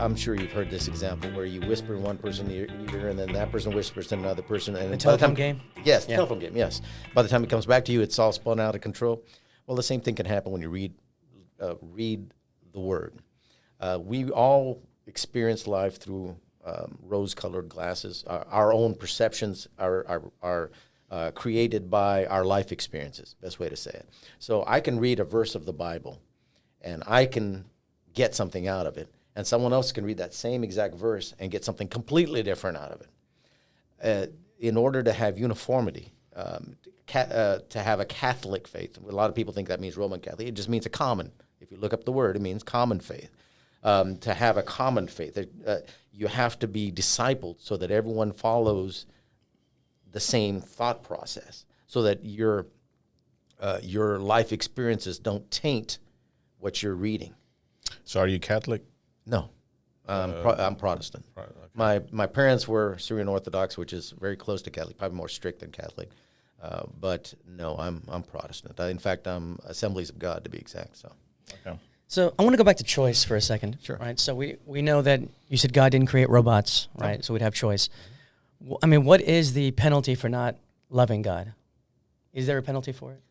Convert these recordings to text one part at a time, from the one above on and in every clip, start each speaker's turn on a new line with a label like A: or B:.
A: I'm sure you've heard this example where you whisper in one person's ear and then that person whispers to another person. And
B: The telephone game?
A: Yes,
B: Yeah.
A: telephone game, yes. By the time it comes back to you, it's all spun out of control. Well, the same thing can happen when you read the Word. We all experience life through rose-colored glasses. Our own perceptions are created by our life experiences, best way to say it. So I can read a verse of the Bible, and I can get something out of it, and someone else can read that same exact verse and get something completely different out of it. In order to have uniformity, to have a Catholic faith, a lot of people think that means Roman Catholic. It just means a common. If you look up the word, it means common faith. To have a common faith, you have to be discipled so that everyone follows the same thought process, so that your life experiences don't taint what you're reading.
C: So are you Catholic?
A: No, I'm Protestant. Okay. My parents were Syrian Orthodox, which is very close to Catholic, probably more strict than Catholic. But no, I'm Protestant. In fact, I'm Assemblies of God to be exact. So.
C: Okay.
B: So I want to go back to choice for a second.
A: Sure.
B: Right. So we know that you said God didn't create robots, right? So we'd have choice. I mean, what is the penalty for not loving God? Is there a penalty for it?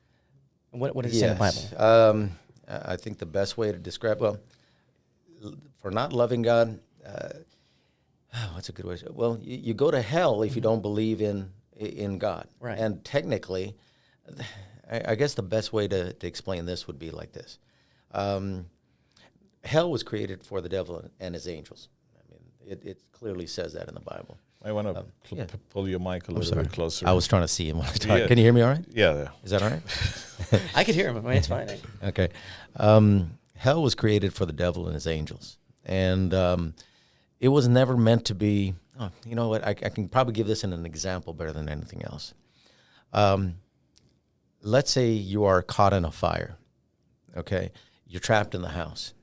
B: What does it say in the Bible?
A: I think the best way to describe, for not loving God, what's a good way to say it? Well, you go to hell if you don't believe in God.
B: Right.
A: And technically, I guess the best way to explain this would be like this. Hell was created for the devil and his angels. I mean, it clearly says that in the Bible.
C: I want to pull your mic a little bit closer.
A: I was trying to see him when I talk.
C: Yeah.
A: Can you hear me all right?
C: Yeah.
A: Is that all right?
B: I could hear him. I mean, it's fine.
A: Okay. Hell was created for the devil and his angels. And it was never meant to be, you know what, I can probably give this in an example better than anything else. Let's say you are caught in a fire, okay? You're trapped in the house.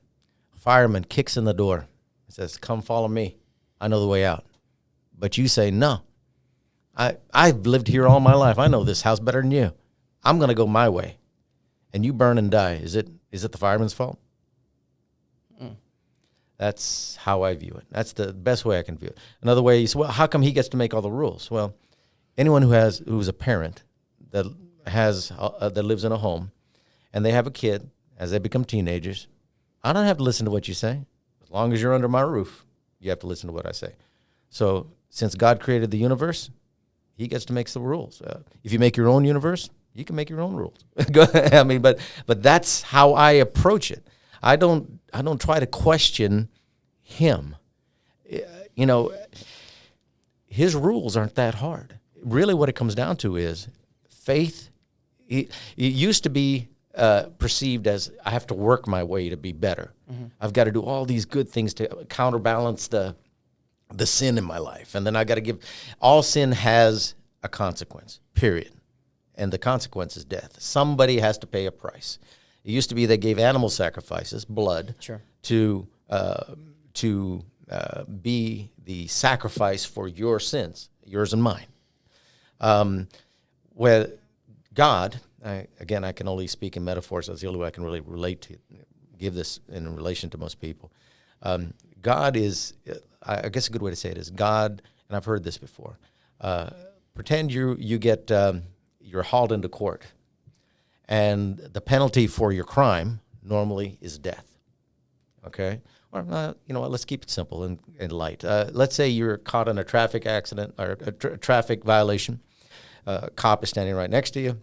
A: A fireman kicks in the door and says, "Come follow me. I know the way out." But you say, "No, I've lived here all my life. I know this house better than you. I'm going to go my way." And you burn and die. Is it the fireman's fault? That's how I view it. That's the best way I can view it. Another way, you say, well, how come he gets to make all the rules? Well, anyone who's a parent that lives in a home, and they have a kid as they become teenagers, I don't have to listen to what you say. As long as you're under my roof, you have to listen to what I say. So since God created the universe, he gets to make the rules. If you make your own universe, you can make your own rules. I mean, but that's how I approach it. I don't try to question him. You know, his rules aren't that hard. Really what it comes down to is faith. It used to be perceived as I have to work my way to be better. Mm-hmm. I've got to do all these good things to counterbalance the sin in my life. And then I got to all sin has a consequence, period. And the consequence is death. Somebody has to pay a price. It used to be they gave animal sacrifices, blood,
B: Sure.
A: to be the sacrifice for your sins, yours and mine. Where God, again, I can only speak in metaphors. That's the only way I can really relate to, give this in relation to most people. God is, I guess a good way to say it is God, and I've heard this before. Pretend you get, you're hauled into court, and the penalty for your crime normally is death. Okay? Or, you know what, let's keep it simple and light. Let's say you're caught in a traffic accident or a traffic violation. A cop is standing right next to you.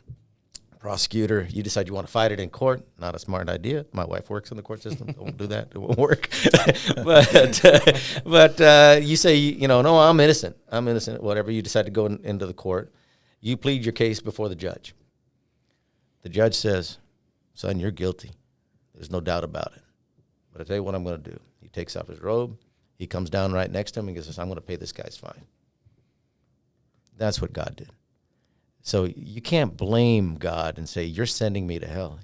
A: Prosecutor, you decide you want to fight it in court. Not a smart idea. My wife works in the court system. Don't do that. It won't work. but you say, you know, no, I'm innocent. I'm innocent. Whatever. You decide to go into the court. You plead your case before the judge. The judge says, "Son, you're guilty. There's no doubt about it. But I tell you what I'm going to do." He takes off his robe. He comes down right next to him and says, "I'm going to pay this guy's fine." That's what God did. So you can't blame God and say, "You're sending me to hell."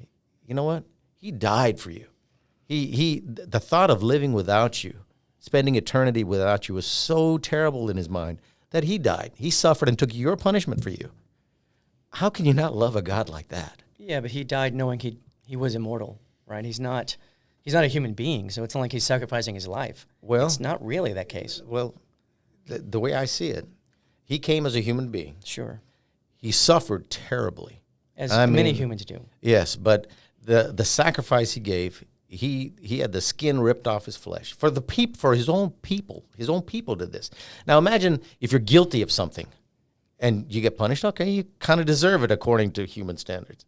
A: You know what? He died for you. The thought of living without you, spending eternity without you, was so terrible in his mind that he died. He suffered and took your punishment for you. How can you not love a God like that?
B: Yeah, but he died knowing he was immortal, right? He's not He's not a human being, so it's not like he's sacrificing his life.
A: Well,
B: it's not really that case.
A: Well, the way I see it, he came as a human being.
B: Sure.
A: He suffered terribly.
B: As many humans do.
A: Yes, but the sacrifice he gave, he had the skin ripped off his flesh for his own people. His own people did this. Now imagine if you're guilty of something and you get punished. Okay, you kind of deserve it according to human standards.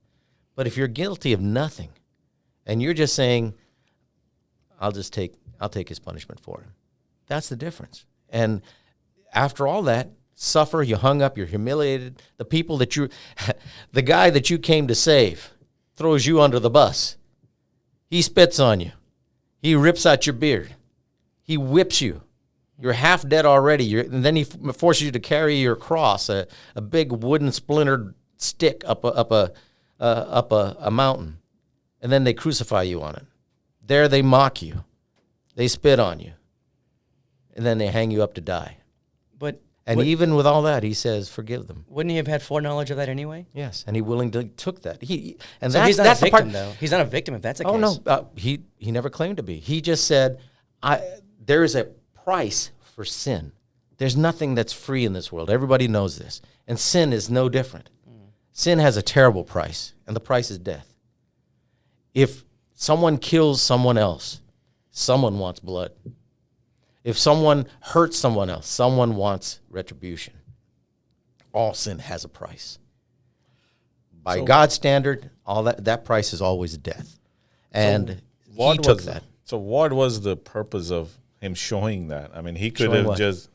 A: But if you're guilty of nothing and you're just saying, I'll take his punishment for him. That's the difference. And after all that, suffer, you hung up, you're humiliated. The people the guy that you came to save throws you under the bus. He spits on you. He rips out your beard. He whips you. You're half dead already. And then he forces you to carry your cross, a big wooden splintered stick up a mountain. And then they crucify you on it. There they mock you. They spit on you. And then they hang you up to die. Even with all that, he says, forgive them.
B: Wouldn't he have had foreknowledge of that anyway?
A: Yes, and he willingly took that. So
B: he's not a victim, though. He's not a victim if that's the case.
A: Oh, no. He never claimed to be. He just said, there is a price for sin. There's nothing that's free in this world. Everybody knows this. And sin is no different. Sin has a terrible price, and the price is death. If someone kills someone else, someone wants blood. If someone hurts someone else, someone wants retribution. All sin has a price. By God's standard, all that price is always death. And he took that.
C: So what was the purpose of him showing that? I mean, he could have just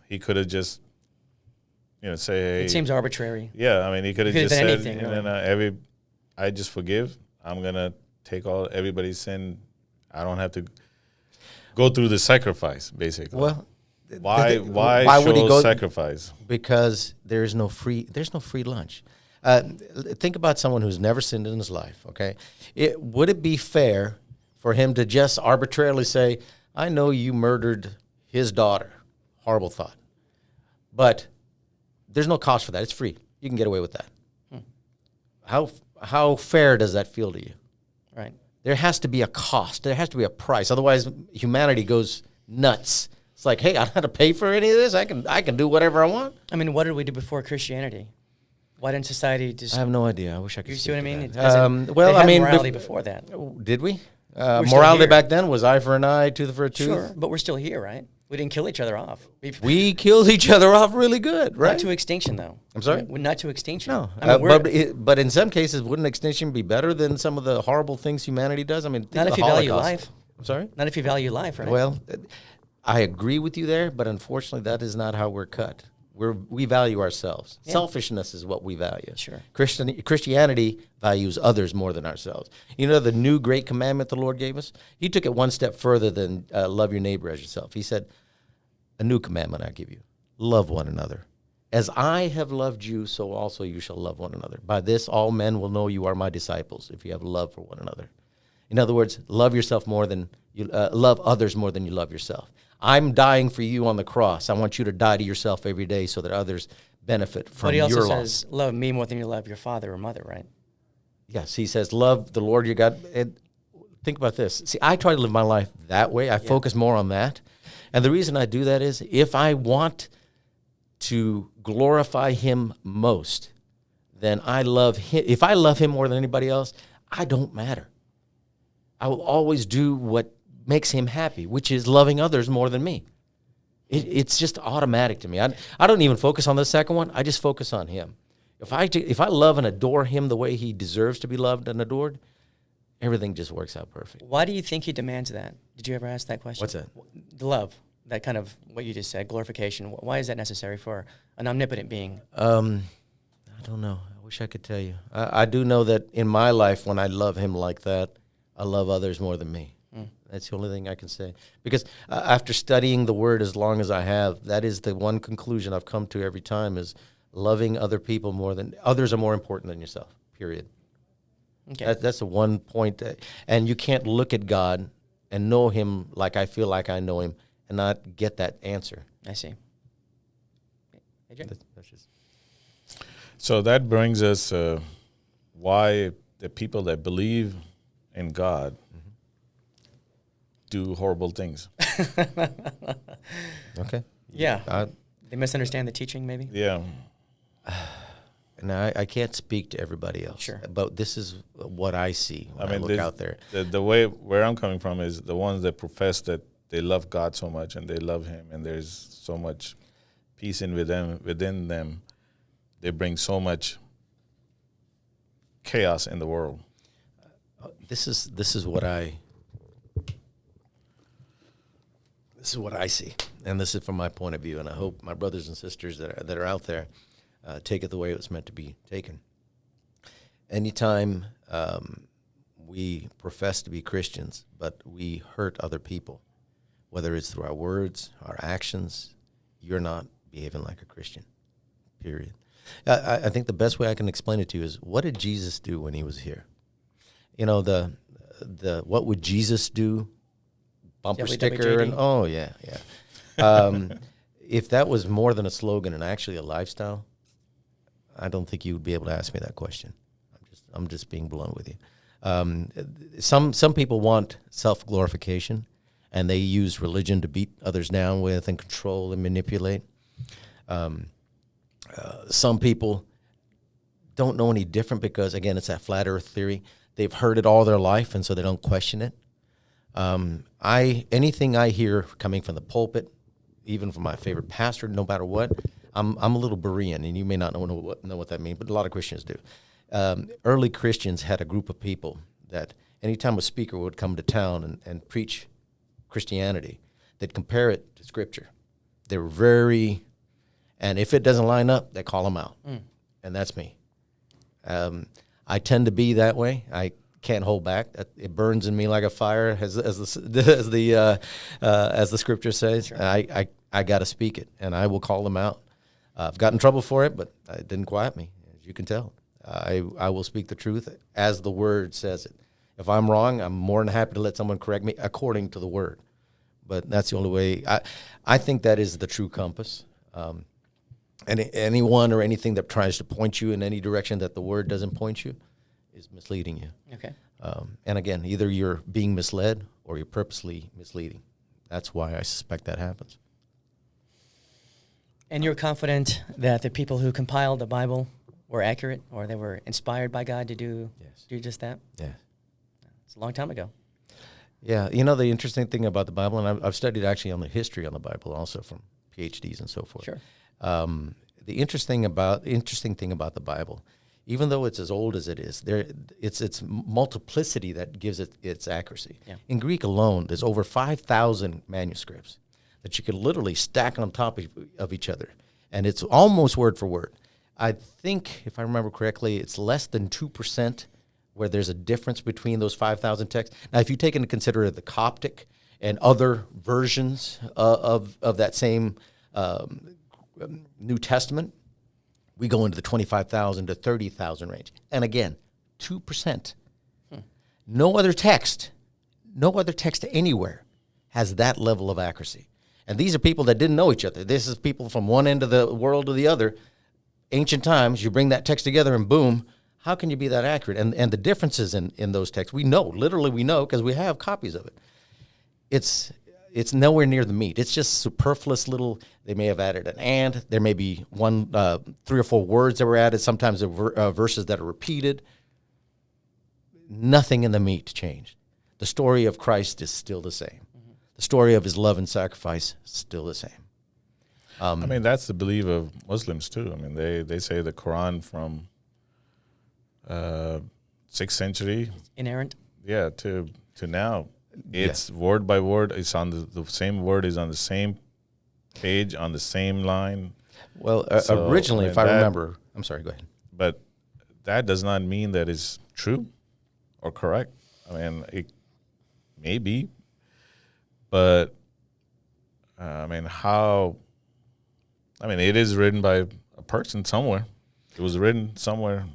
C: say, hey,
B: it seems arbitrary.
C: Yeah, I mean, he could have just said,
B: anything, really.
C: I just forgive. I'm gonna take everybody's sin. I don't have to go through the sacrifice, basically.
A: Well,
C: why would he go sacrifice?
A: Because there's no free lunch. Think about someone who's never sinned in his life. Okay, would it be fair for him to just arbitrarily say, "I know you murdered his daughter"? Horrible thought, but there's no cost for that. It's free. You can get away with that. How fair does that feel to you?
B: Right.
A: There has to be a cost. There has to be a price. Otherwise, humanity goes nuts. It's like, hey, I don't have to pay for any of this. I can do whatever I want.
B: I mean, what did we do before Christianity? Why didn't society just...
A: I have no idea. I wish I could.
B: You see what I mean?
A: Morality
B: before that.
A: Did we? Morality back then was eye for an eye, tooth for a tooth.
B: Sure, but we're still here, right? We didn't kill each other off.
A: We killed each other off really good, right?
B: Not to extinction, though.
A: I'm sorry?
B: Not to extinction.
A: No, I mean, but in some cases, wouldn't extinction be better than some of the horrible things humanity does? I mean,
B: not if you value life.
A: I'm sorry?
B: Not if you value life, right?
A: Well, I agree with you there, but unfortunately, that is not how we're cut. We value ourselves. Yeah. Selfishness is what we value.
B: Sure.
A: Christianity values others more than ourselves. You know the new great commandment the Lord gave us? He took it one step further than love your neighbor as yourself. He said, a new commandment I give you, love one another. As I have loved you, so also you shall love one another. By this, all men will know you are my disciples, if you have love for one another. In other words, love yourself more than love others more than you love yourself. I'm dying for you on the cross. I want you to die to yourself every day so that others benefit from your loss.
B: But he also says, love me more than you love your father or mother, right?
A: Yes, he says, love the Lord your God. And think about this. See, I try to live my life that way. I focus more on that. And the reason I do that is if I want to glorify him most, then I love him. If I love him more than anybody else, I don't matter. I will always do what makes him happy, which is loving others more than me. It's just automatic to me. I don't even focus on the second one. I just focus on him. If I love and adore him the way he deserves to be loved and adored, everything just works out perfect.
B: Why do you think he demands that? Did you ever ask that question?
A: What's that?
B: The love, that kind of what you just said, glorification. Why is that necessary for an omnipotent being?
A: I don't know. I wish I could tell you. I do know that in my life, when I love him like that, I love others more than me. That's the only thing I can say. Because after studying the Word as long as I have, that is the one conclusion I've come to every time is loving other people more than, others are more important than yourself, period.
B: Okay.
A: That's the one point. And you can't look at God and know him like I feel like I know him and not get that answer.
B: I see.
A: That's just...
C: So that brings us why the people that believe in God do horrible things.
A: Okay.
B: Yeah. They misunderstand the teaching, maybe?
C: Yeah.
A: And I can't speak to everybody else.
B: Sure.
A: But this is what I see when I look
C: this-
A: out there.
C: The way where I'm coming from is the ones that profess that they love God so much and they love Him, and there's so much peace within them. They bring so much chaos in the world.
A: This is what I see, and this is from my point of view. And I hope my brothers and sisters that are out there take it the way it was meant to be taken. Anytime we profess to be Christians, but we hurt other people, whether it's through our words, our actions, you're not behaving like a Christian, period. I think the best way I can explain it to you is, what did Jesus do when he was here? You know, the what would Jesus do bumper sticker, and if that was more than a slogan and actually a lifestyle, I don't think you would be able to ask me that question. I'm just being blunt with you. Some people want self-glorification, and they use religion to beat others down with and control and manipulate. Some people don't know any different because, again, it's that flat earth theory. They've heard it all their life, and so they don't question it. Anything I hear coming from the pulpit, even from my favorite pastor, no matter what, I'm a little Berean, and you may not know what that means, but a lot of Christians do. Early Christians had a group of people that anytime a speaker would come to town and preach Christianity, they'd compare it to Scripture. They were very, and if it doesn't line up, they call them out, and that's me. I tend to be that way. I can't hold back. It burns in me like a fire, as the Scripture says.
B: Sure.
A: I got to speak it, and I will call them out. I've gotten in trouble for it, but it didn't quiet me, as you can tell. I will speak the truth as the Word says it. If I'm wrong, I'm more than happy to let someone correct me according to the Word. But that's the only way. I think that is the true compass. And anyone or anything that tries to point you in any direction that the Word doesn't point you is misleading you.
B: Okay.
A: And again, either you're being misled or you're purposely misleading. That's why I suspect that happens.
B: And you're confident that the people who compiled the Bible were accurate, or they were inspired by God to do just that?
A: Yeah.
B: It's a long time ago.
A: Yeah. You know, the interesting thing about the Bible, and I've studied actually on the history on the Bible also from PhDs and so forth.
B: Sure.
A: The interesting thing about the Bible, even though it's as old as it is, it's multiplicity that gives it its accuracy.
B: Yeah.
A: In Greek alone, there's over 5,000 manuscripts that you could literally stack on top of each other, and it's almost word for word. I think, if I remember correctly, it's less than 2% where there's a difference between those 5,000 texts. Now, if you take into consideration the Coptic and other versions of that same New Testament, we go into the 25,000 to 30,000 range. And again, 2%. No other text anywhere has that level of accuracy. And these are people that didn't know each other. This is people from one end of the world to the other. Ancient times, you bring that text together and boom, how can you be that accurate? And the differences in those texts, we know because we have copies of it. It's nowhere near the meat. It's just superfluous little. They may have added an and. There may be 3 or 4 words that were added. Sometimes there are verses that are repeated. Nothing in the meat changed. The story of Christ is still the same. Mm-hmm. The story of his love and sacrifice is still the same.
C: I mean, that's the belief of Muslims too. I mean, they say the Quran from 6th century,
B: Inerrant.
C: yeah, to now. It's word by word. It's on the same word is on the same page on the same line.
A: Well,
C: So,
A: originally,
C: I mean,
A: if I
C: that-
A: remember, I'm sorry, go ahead.
C: But that does not mean that it's true or correct. I mean, it may be, but I mean, it is written by a person somewhere. It was written somewhere.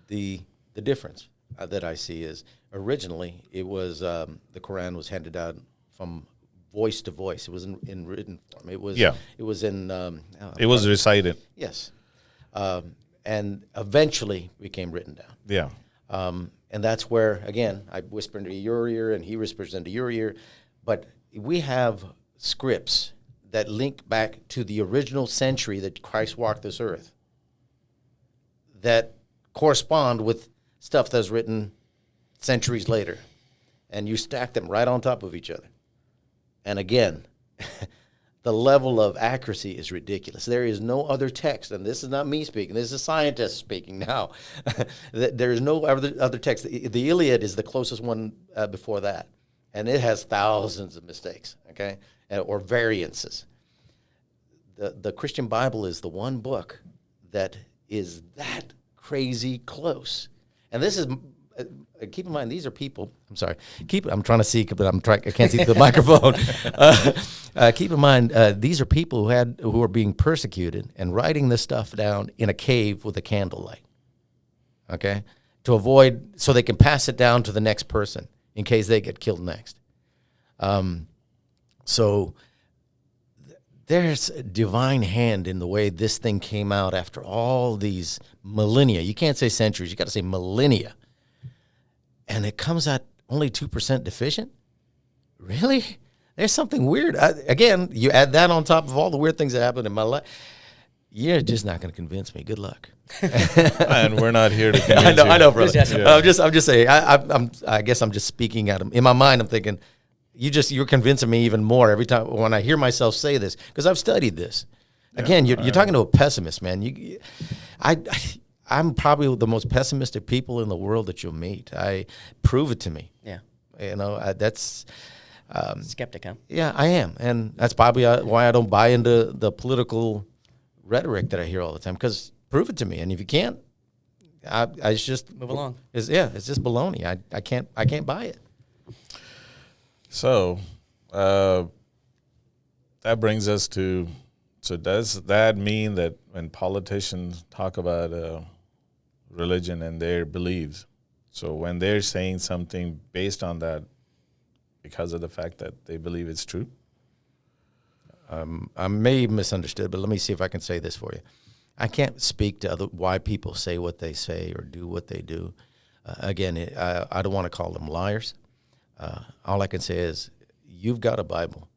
A: The difference that I see is originally it was the Quran was handed down from voice to voice. It was in written form. It was It was in.
C: It was recited.
A: Yes, and eventually became written down.
C: Yeah.
A: And that's where, again, I whisper into your ear and he whispers into your ear. But we have scripts that link back to the original century that Christ walked this earth that correspond with stuff that's written centuries later. And you stack them right on top of each other. And again, the level of accuracy is ridiculous. There is no other text, and this is not me speaking, this is a scientist speaking now. There is no other text. The Iliad is the closest one before that, and it has thousands of mistakes, okay, or variances. The Christian Bible is the one book that is that crazy close. And this is, keep in mind, these are people. I'm sorry. I'm trying to see, but I can't see the microphone. Keep in mind, these are people who are being persecuted and writing this stuff down in a cave with a candlelight. Okay, so they can pass it down to the next person in case they get killed next. So there's a divine hand in the way this thing came out after all these millennia. You can't say centuries. You got to say millennia. And it comes out only 2% deficient? Really? There's something weird. Again, you add that on top of all the weird things that happened in my life. You're just not going to convince me. Good luck.
C: And we're not here to convince
A: I know, brother.
C: Yeah.
A: I'm just saying. I guess I'm just speaking at him. In my mind, I'm thinking, you're convincing me even more every time when I hear myself say this, because I've studied this. Again, you're talking to a pessimist, man. I'm probably the most pessimistic people in the world that you'll meet. Prove it to me.
B: Yeah.
A: That's
B: Skeptic, huh?
A: yeah, I am, and that's probably why I don't buy into the political rhetoric that I hear all the time. Because prove it to me, and if you can't, it's just
B: Move along.
A: It's just baloney. I can't buy it.
C: So that brings us to, so does that mean that when politicians talk about religion and their beliefs, so when they're saying something based on that because of the fact that they believe it's true?
A: I may have misunderstood, but let me see if I can say this for you. I can't speak to why people say what they say or do what they do. Again, I don't want to call them liars. All I can say is, you've got a Bible.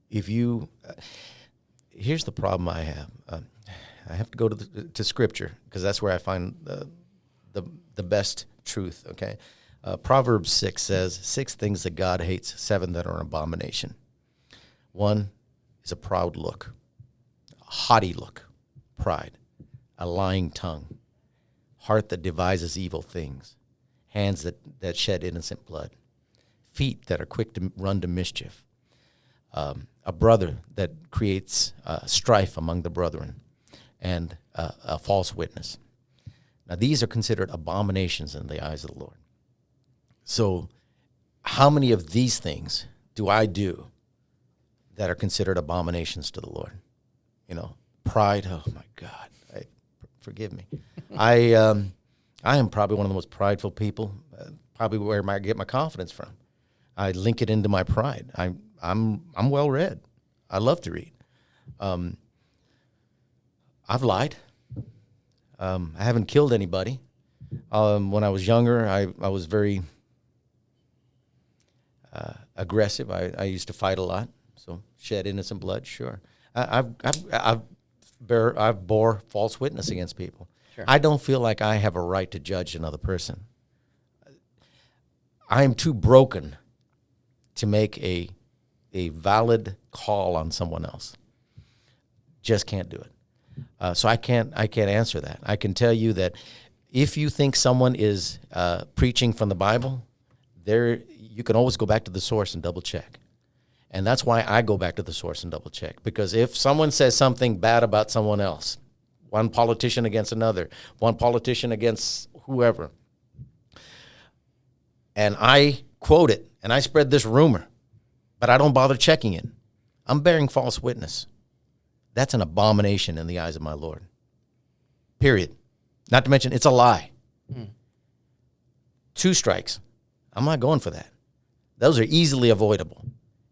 A: Here's the problem I have. I have to go to Scripture, because that's where I find the best truth. Okay, Proverbs 6 says 6 things that God hates, 7 that are an abomination. 1 is a proud look, a haughty look, pride, a lying tongue, heart that devises evil things, hands that shed innocent blood, feet that are quick to run to mischief, a brother that creates strife among the brethren, and a false witness. Now, these are considered abominations in the eyes of the Lord. So how many of these things do I do that are considered abominations to the Lord? Pride, oh my God, forgive me. I am probably one of the most prideful people, probably where I get my confidence from. I link it into my pride. I'm well read. I love to read. I've lied. I haven't killed anybody. When I was younger, I was very aggressive. I used to fight a lot, so shed innocent blood. Sure, I've bore false witness against people.
B: Sure.
A: I don't feel like I have a right to judge another person. I am too broken to make a valid call on someone else. Just can't do it. So I can't answer that. I can tell you that if you think someone is preaching from the Bible, you can always go back to the source and double check. And that's why I go back to the source and double check. Because if someone says something bad about someone else, one politician against another, one politician against whoever, and I quote it, and I spread this rumor, but I don't bother checking it, I'm bearing false witness. That's an abomination in the eyes of my Lord. Period. Not to mention, it's a lie. 2 strikes. I'm not going for that. Those are easily avoidable.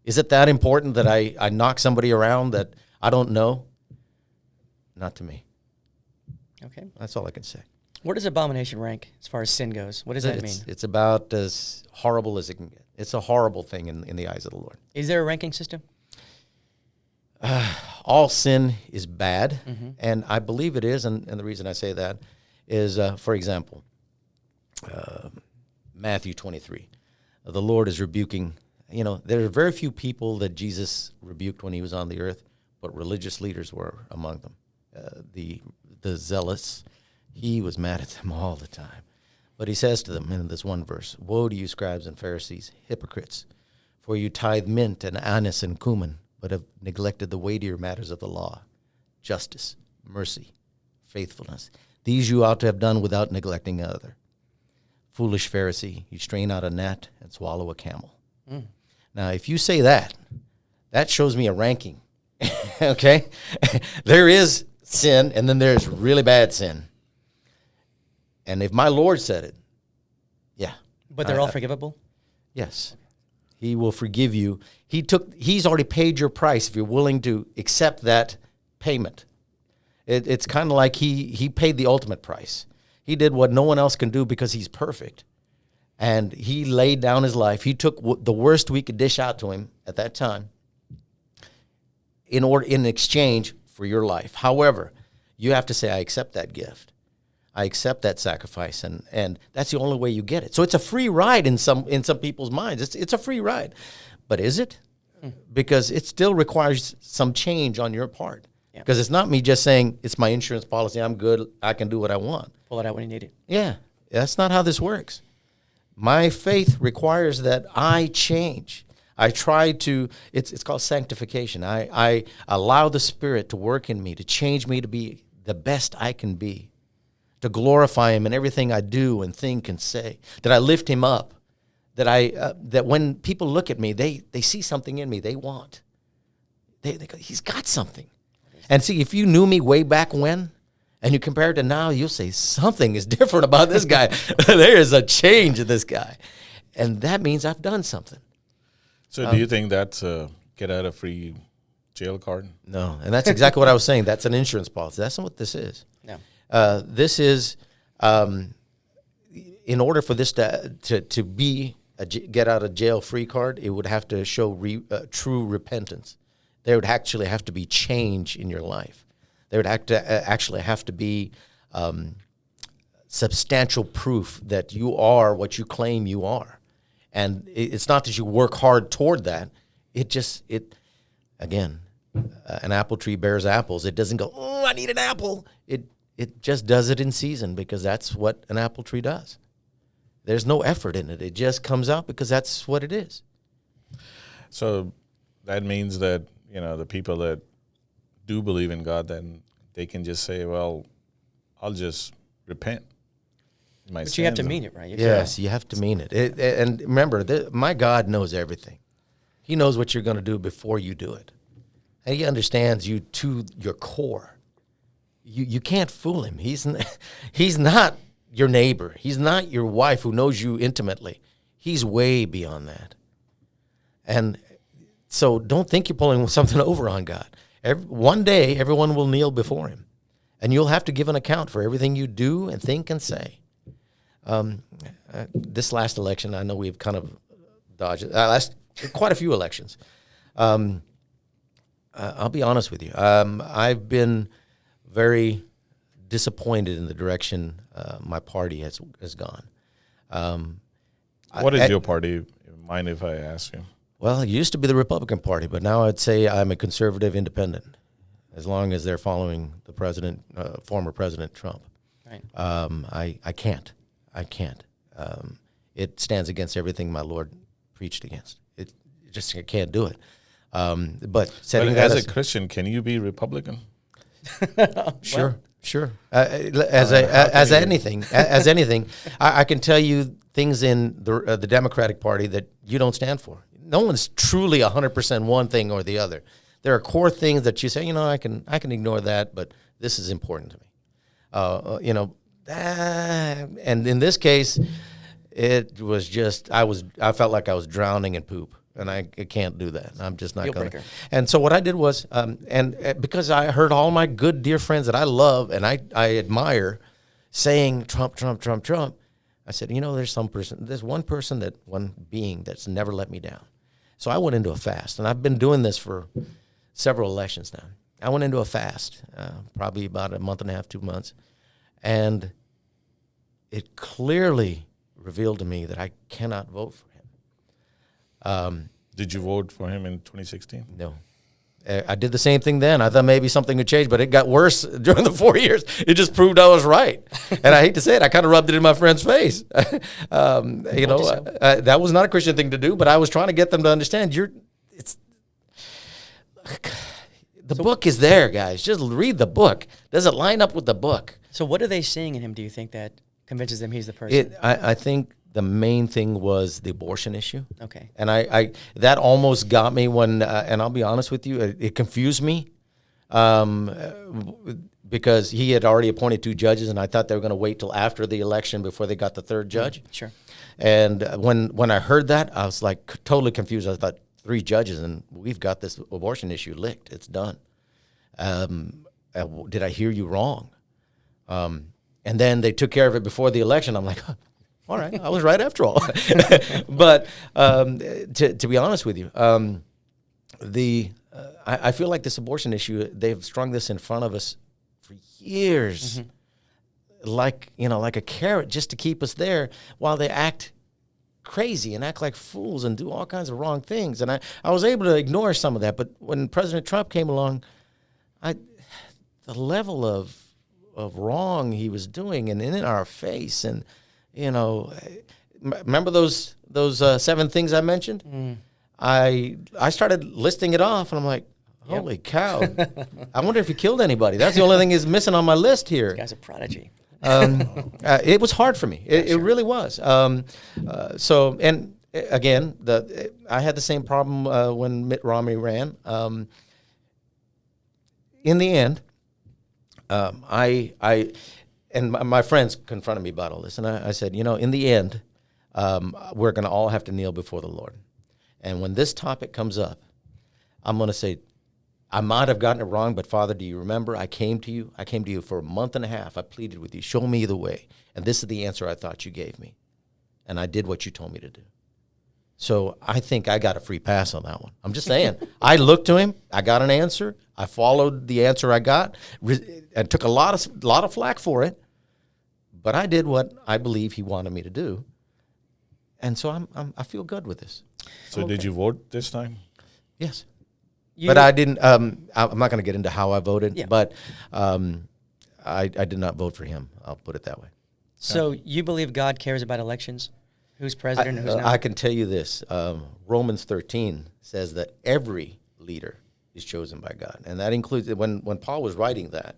A: Is it that important that I knock somebody around that I don't know? Not to me.
B: Okay.
A: That's all I can say.
B: Where does abomination rank as far as sin goes? What does that mean?
A: It's about as horrible as it can get. It's a horrible thing in the eyes of the Lord.
B: Is there a ranking system?
A: All sin is bad, and I believe it is, and the reason I say that is, for example, Matthew 23. The Lord is rebuking, there are very few people that Jesus rebuked when he was on the earth, but religious leaders were among them. The zealots, he was mad at them all the time. But he says to them in this one verse, "Woe to you, scribes and Pharisees, hypocrites, for you tithe mint and anise and cumin, but have neglected the weightier matters of the law, justice, mercy, faithfulness. These you ought to have done without neglecting other. Foolish Pharisee, you strain out a gnat and swallow a camel." Now, if you say that, that shows me a ranking, okay? There is sin, and then there's really bad sin. And if my Lord said it, yeah.
B: But they're all forgivable?
A: Yes. He will forgive you. He's already paid your price if you're willing to accept that payment. It's kind of like he paid the ultimate price. He did what no one else can do because he's perfect. And he laid down his life. He took the worst we could dish out to him at that time in exchange for your life. However, you have to say, I accept that gift. I accept that sacrifice, and that's the only way you get it. So it's a free ride in some people's minds. It's a free ride. But is it? Because it still requires some change on your part. Because it's not me just saying, it's my insurance policy, I'm good, I can do what I want.
B: Pull it out when you need it.
A: Yeah, that's not how this works. My faith requires that I change. I try to, it's called sanctification. I allow the Spirit to work in me, to change me to be the best I can be, to glorify Him in everything I do and think and say, that I lift Him up, that when people look at me, they see something in me they want. They go, he's got something. And see, if you knew me way back when, and you compare it to now, you'll say, something is different about this guy. There is a change in this guy. And that means I've done something.
C: So do you think that's a get-out-of-free jail card?
A: No, and that's exactly what I was saying. That's an insurance policy. That's not what this is.
B: No.
A: This is, in order for this to be a get-out-of-jail-free card, it would have to show true repentance. There would actually have to be change in your life. There would actually have to be substantial proof that you are what you claim you are. And it's not that you work hard toward that. Again, an apple tree bears apples. It doesn't go, oh, I need an apple. It just does it in season because that's what an apple tree does. There's no effort in it. It just comes out because that's what it is.
C: So that means that, the people that do believe in God, then they can just say, well, I'll just repent.
B: But you have to mean it, right?
A: Yes, you have to mean it. And remember, my God knows everything. He knows what you're going to do before you do it. And He understands you to your core. You can't fool Him. He's not your neighbor. He's not your wife who knows you intimately. He's way beyond that. And so don't think you're pulling something over on God. One day, everyone will kneel before Him. And you'll have to give an account for everything you do and think and say. This last election, I know we've kind of dodged it. Quite a few elections. I'll be honest with you. I've been very disappointed in the direction my party has gone.
C: What is your party? Mind if I ask you?
A: Well, it used to be the Republican Party, but now I'd say I'm a conservative independent, as long as they're following the president, former President Trump.
B: Right.
A: I can't. It stands against everything my Lord preached against. I can't do it. But
C: as a Christian, can you be Republican?
A: Sure. As anything, I can tell you things in the Democratic Party that you don't stand for. No one's truly 100% one thing or the other. There are core things that you say, I can ignore that, but this is important to me. And in this case, it was just I felt like I was drowning in poop, and I can't do that. I'm just not going to. And so what I did was, because I heard all my good dear friends that I love and I admire saying Trump, I said, there's one being that's never let me down. So I went into a fast, and I've been doing this for several elections now. I went into a fast, probably about a month and a half, 2 months, and it clearly revealed to me that I cannot vote for him.
C: Did you vote for him in 2016?
A: No. I did the same thing then. I thought maybe something would change, but it got worse during the 4 years. It just proved I was right. And I hate to say it, I kind of rubbed it in my friend's face. That was not a Christian thing to do, but I was trying to get them to understand the book is there, guys. Just read the book. Does it line up with the book?
B: So what are they seeing in him, do you think, that convinces them he's the person?
A: I think the main thing was the abortion issue.
B: Okay.
A: And I that almost got me when, and I'll be honest with you, it confused me because he had already appointed 2 judges, and I thought they were going to wait till after the election before they got the 3rd judge.
B: Sure.
A: And when I heard that, I was like totally confused. I thought 3 judges, and we've got this abortion issue licked. It's done. Did I hear you wrong? And then they took care of it before the election. I'm like, all right, I was right after all. But to be honest with you, I feel like this abortion issue, they've strung this in front of us for years, like a carrot, just to keep us there while they act crazy and act like fools and do all kinds of wrong things. And I was able to ignore some of that. But when President Trump came along, the level of wrong he was doing and in our face, and remember those 7 things I mentioned? I started listing it off, and I'm like, holy cow! I wonder if he killed anybody. That's the only thing he's missing on my list here.
B: This guy's a prodigy.
A: It was hard for me. It really was. So, and again, I had the same problem when Mitt Romney ran. In the end, and my friends confronted me about all this, and I said, in the end, we're going to all have to kneel before the Lord. And when this topic comes up, I'm going to say, I might have gotten it wrong, but Father, do you remember? I came to you for a month and a half. I pleaded with you, show me the way. And this is the answer I thought you gave me. And I did what you told me to do. So I think I got a free pass on that one. I'm just saying. I looked to him. I got an answer. I followed the answer I got and took a lot of flack for it. But I did what I believe he wanted me to do. And so I feel good with this.
C: So did you vote this time?
A: Yes. But I didn't. I'm not going to get into how I voted. But I did not vote for him. I'll put it that way.
B: So you believe God cares about elections? Who's president and who's not?
A: I can tell you this. Romans 13 says that every leader is chosen by God. And that includes, when Paul was writing that,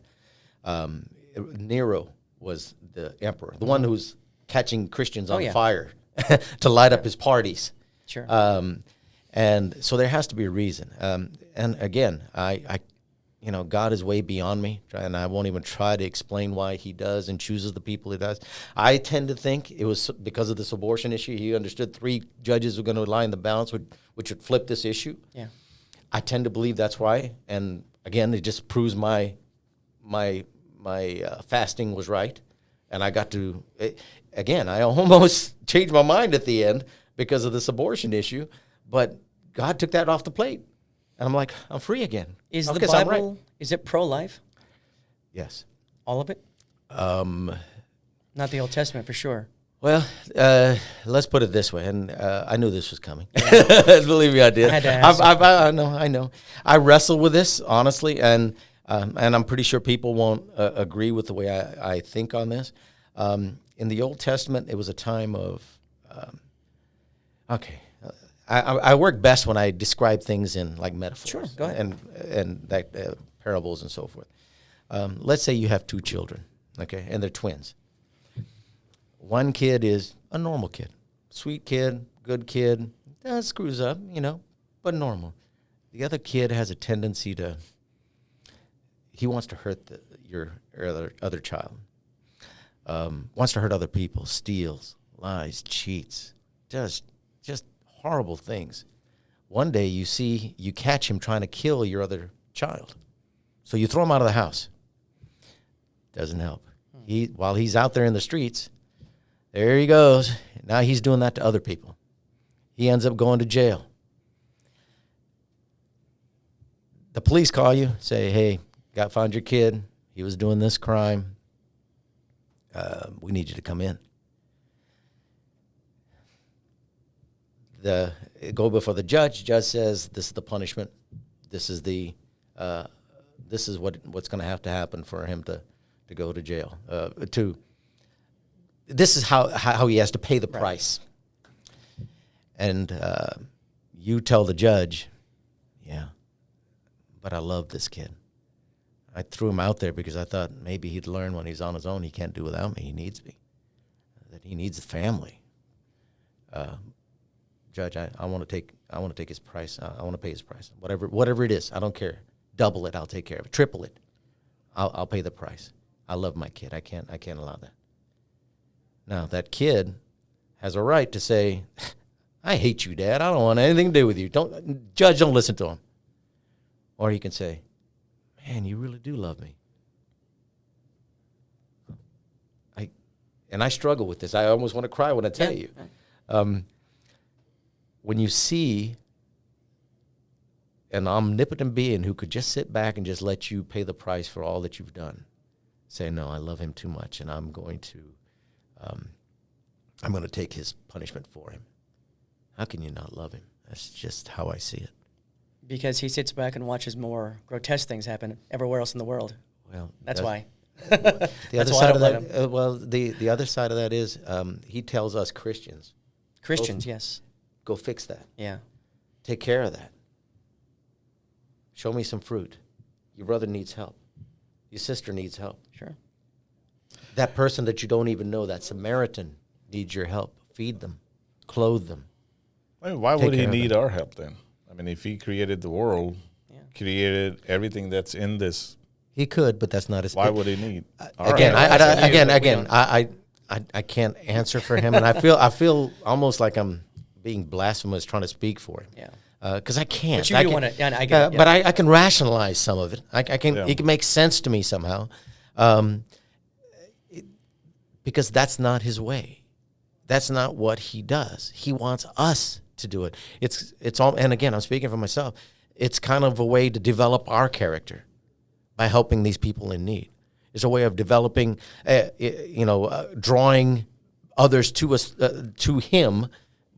A: Nero was the emperor, the one who's catching Christians on fire to light up his parties.
B: Sure.
A: And so there has to be a reason. And again, God is way beyond me, and I won't even try to explain why he does and chooses the people he does. I tend to think it was because of this abortion issue. He understood 3 judges were going to lie in the balance, which would flip this issue. Yeah. I tend to believe that's why. And again, it just proves my fasting was right. And I got to, again, I almost changed my mind at the end because of this abortion issue. But God took that off the plate. And I'm like, I'm free again.
B: Is the Bible, is it pro-life?
A: Yes.
B: All of it? Not the Old Testament, for sure.
A: Well, let's put it this way, and I knew this was coming. Believe me, I did.
B: I had to ask.
A: I know. I wrestle with this, honestly, and I'm pretty sure people won't agree with the way I think on this. In the Old Testament, it was a time of, I work best when I describe things in like metaphors.
B: Sure, go ahead.
A: And that, parables and so forth. Let's say you have 2 children, okay, and they're twins. One kid is a normal kid, sweet kid, good kid, screws up, but normal. The other kid has a tendency he wants to hurt your other child, wants to hurt other people, steals, lies, cheats, does just horrible things. One day you catch him trying to kill your other child. So you throw him out of the house. Doesn't help. While he's out there in the streets, There he goes. Now he's doing that to other people. He ends up going to jail. The police call you, say, hey, found your kid. He was doing this crime. We need you to come in. Go before the judge. Judge says, this is the punishment. This is what's going to have to happen for him to go to jail. This is how he has to pay the price. And you tell the judge, yeah, but I love this kid. I threw him out there because I thought maybe he'd learn when he's on his own he can't do without me. He needs me. That he needs a family. Judge, I want to take his price. I want to pay his price. Whatever it is, I don't care. Double it, I'll take care of it. Triple it, I'll pay the price. I love my kid. I can't allow that. Now that kid has a right to say, I hate you, Dad. I don't want anything to do with you. Judge, don't listen to him. Or he can say, man, you really do love me. And I struggle with this. I almost want to cry when I tell you. When you see an omnipotent being who could just sit back and just let you pay the price for all that you've done, say, no, I love him too much, and I'm going to take his punishment for him. How can you not love him? That's just how I see it.
B: Because he sits back and watches more grotesque things happen everywhere else in the world.
A: Well,
B: that's why.
A: The other side of that, the other side of that is he tells us Christians,
B: yes,
A: go fix that.
B: Yeah,
A: take care of that. Show me some fruit. Your brother needs help. Your sister needs help.
B: Sure.
A: That person that you don't even know, that Samaritan, needs your help. Feed them, clothe them.
C: Why would he need our help then? I mean, if he created the world, created everything that's in this,
A: he could, but that's not his.
C: Why would he need?
A: Again, I can't answer for him, and I feel almost like I'm being blasphemous trying to speak for him.
B: Yeah.
A: Because I can't.
B: But you do want to, I get it.
A: But I can rationalize some of it. It can make sense to me somehow, because that's not his way. That's not what he does. He wants us to do it. It's all. And again, I'm speaking for myself. It's kind of a way to develop our character by helping these people in need. It's a way of developing, drawing others to us, to him,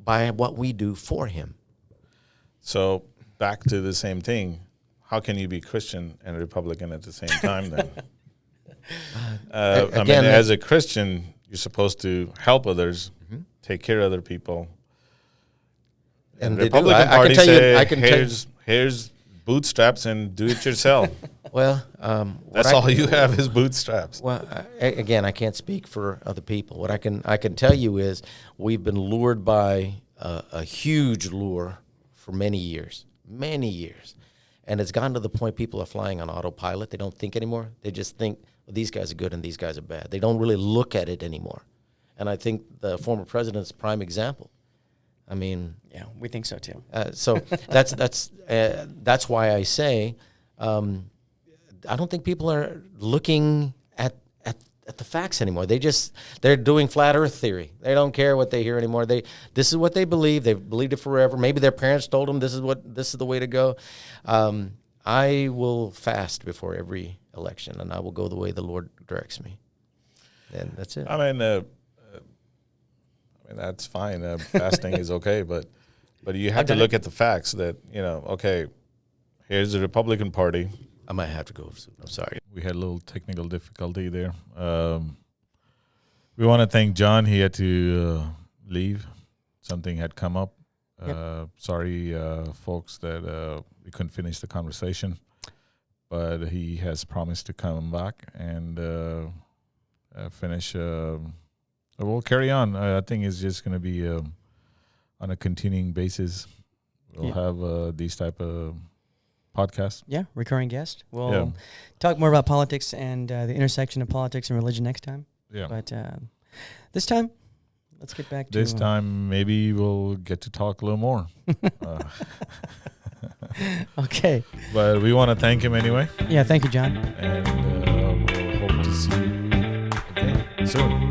A: by what we do for him.
C: So back to the same thing. How can you be Christian and Republican at the same time then? As a Christian, you're supposed to help others, take care of other people. And the Republican Party says, here's bootstraps and do it yourself.
A: Well,
C: that's all you have is bootstraps.
A: Well, again, I can't speak for other people. What I can tell you is we've been lured by a huge lure for many years, and it's gotten to the point people are flying on autopilot. They don't think anymore. They just think, well, these guys are good and these guys are bad. They don't really look at it anymore. And I think the former president's a prime example. I mean,
B: yeah, we think so too.
A: So that's why I say I don't think people are looking at the facts anymore. They're doing flat earth theory. They don't care what they hear anymore. This is what they believe. They've believed it forever. Maybe their parents told them this is the way to go. I will fast before every election, and I will go the way the Lord directs me. And that's it.
C: I mean, that's fine. Fasting is okay, but you have to look at the facts that, okay, here's the Republican Party.
A: I might have to go soon. I'm sorry.
C: We had a little technical difficulty there. We want to thank John. He had to leave. Something had come up. Sorry, folks, that we couldn't finish the conversation. But he has promised to come back and finish. We'll carry on. I think it's just going to be on a continuing basis. We'll have these type of podcasts.
B: Yeah, recurring guest. We'll talk more about politics and the intersection of politics and religion next time.
C: Yeah.
B: But this time, let's get back to...
C: This time, maybe we'll get to talk a little more.
B: Okay.
C: But we want to thank him anyway.
B: Yeah, thank you, John.
C: And we'll hope to see you again soon.